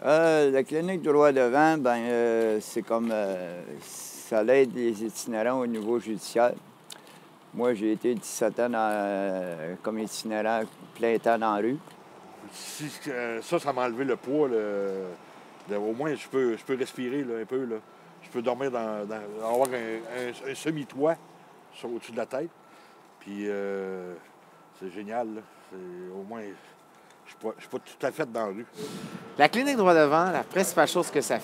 La clinique droit devant, c'est comme ça l'aide les itinérants au niveau judiciaire. Moi, j'ai été 17 ans comme itinérant plein temps dans la rue. Si, ça m'a enlevé le poids. Au moins, je peux respirer là, un peu. Là. Je peux dormir avoir un semi-toit au-dessus de la tête. Puis c'est génial. Là. Au moins, je ne suis pas tout à fait dans la rue. La clinique droit devant, la principale chose que ça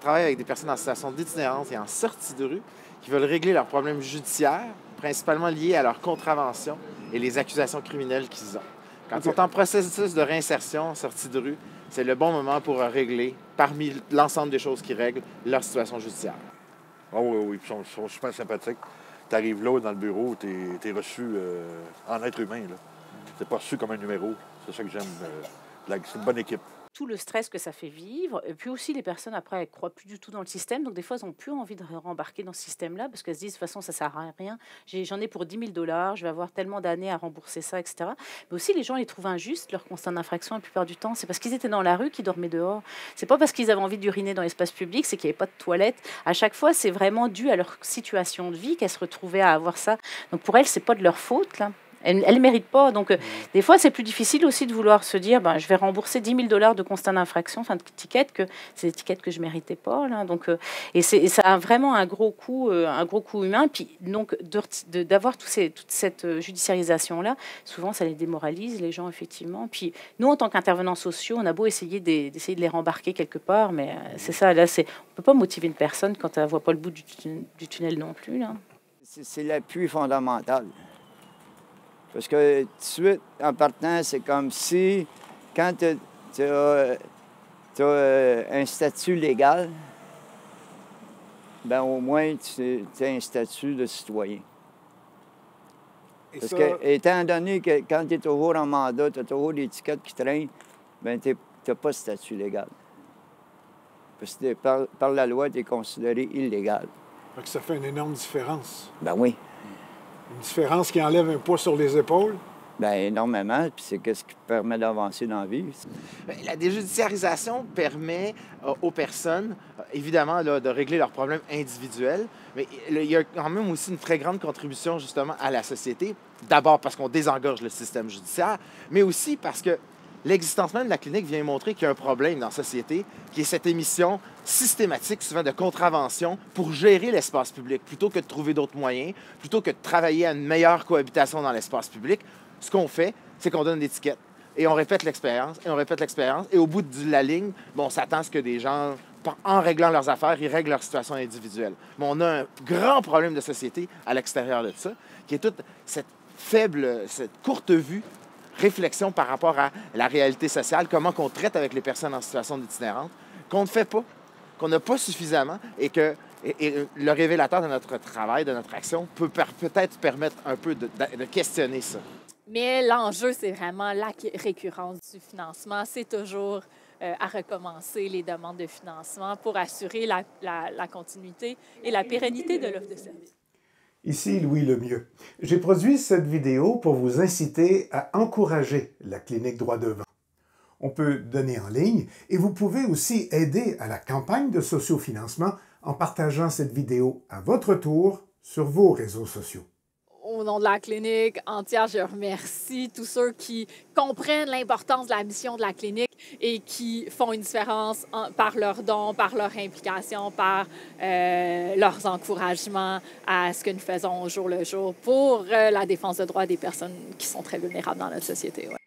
travaille avec des personnes en situation d'itinérance et en sortie de rue qui veulent régler leurs problèmes judiciaires, principalement liés à leur contravention et les accusations criminelles qu'ils ont. Quand ils sont en processus de réinsertion, en sortie de rue, c'est le bon moment pour régler, parmi l'ensemble des choses qui règlent, leur situation judiciaire. Ah oui, ils sont super sympathiques. Tu arrives là dans le bureau, tu es reçu en être humain. Tu n'es pas reçu comme un numéro. C'est ça que j'aime. C'est une bonne équipe. Tout le stress que ça fait vivre. Et puis aussi, les personnes, après, elles ne croient plus du tout dans le système. Donc, des fois, elles n'ont plus envie de rembarquer dans ce système-là parce qu'elles se disent, de toute façon, ça ne sert à rien. J'en ai pour 10 000 $, je vais avoir tellement d'années à rembourser ça, etc. Mais aussi, les gens les trouvent injustes, leur constat d'infraction, la plupart du temps. C'est parce qu'ils étaient dans la rue qu'ils dormaient dehors. C'est pas parce qu'ils avaient envie d'uriner dans l'espace public, c'est qu'il n'y avait pas de toilette. À chaque fois, c'est vraiment dû à leur situation de vie qu'elles se retrouvaient à avoir ça. Donc, pour elles, ce n'est pas de leur faute, là. Elle ne mérite pas. Donc, des fois, c'est plus difficile aussi de vouloir se dire je vais rembourser 10 000 $, de constat d'infraction, enfin, d'étiquette, que c'est des étiquettes que je ne méritais pas. Là. Donc, et ça a vraiment un gros coût humain. Puis, donc, d'avoir toute cette judiciarisation-là, souvent, ça les démoralise, les gens, effectivement. Puis, nous, en tant qu'intervenants sociaux, on a beau d'essayer de les rembarquer quelque part, mais c'est ça. Là, on ne peut pas motiver une personne quand elle ne voit pas le bout du tunnel non plus. Là. C'est l'appui fondamental. Parce que tout de suite, en partant, c'est comme si, quand tu as un statut légal, au moins, tu as un statut de citoyen. Parce que, étant donné que quand tu es toujours en mandat, tu as toujours l'étiquette qui traîne, tu n'as pas de statut légal. Parce que par la loi, tu es considéré illégal. Donc ça fait une énorme différence. Ben oui. Une différence qui enlève un poids sur les épaules? Bien, énormément. Puis c'est ce qui permet d'avancer dans la vie. La déjudiciarisation permet aux personnes, évidemment, là, de régler leurs problèmes individuels, mais il y a quand même aussi une très grande contribution, justement, à la société. D'abord parce qu'on désengorge le système judiciaire, mais aussi parce que l'existence même de la clinique vient montrer qu'il y a un problème dans la société, qui est cette émission systématique, souvent de contravention, pour gérer l'espace public. Plutôt que de trouver d'autres moyens, plutôt que de travailler à une meilleure cohabitation dans l'espace public, ce qu'on fait, c'est qu'on donne l'étiquette. Et on répète l'expérience, et on répète l'expérience. Et au bout de la ligne, on s'attend à ce que des gens, en réglant leurs affaires, ils règlent leur situation individuelle. Mais on a un grand problème de société à l'extérieur de ça, qui est toute cette courte vue réflexion par rapport à la réalité sociale, comment qu'on traite avec les personnes en situation d'itinérance, qu'on ne fait pas, qu'on n'a pas suffisamment et que le révélateur de notre travail, de notre action, peut peut-être permettre un peu de questionner ça. Mais l'enjeu, c'est vraiment la récurrence du financement. C'est toujours à recommencer les demandes de financement pour assurer la continuité et la pérennité de l'offre de service. Ici Louis Lemieux. J'ai produit cette vidéo pour vous inciter à encourager la clinique droit devant. On peut donner en ligne et vous pouvez aussi aider à la campagne de sociofinancement en partageant cette vidéo à votre tour sur vos réseaux sociaux. Au nom de la clinique entière, je remercie tous ceux qui comprennent l'importance de la mission de la clinique et qui font une différence par leurs dons, par leur implication, par leurs encouragements à ce que nous faisons au jour le jour pour la défense des droits des personnes qui sont très vulnérables dans notre société. Ouais.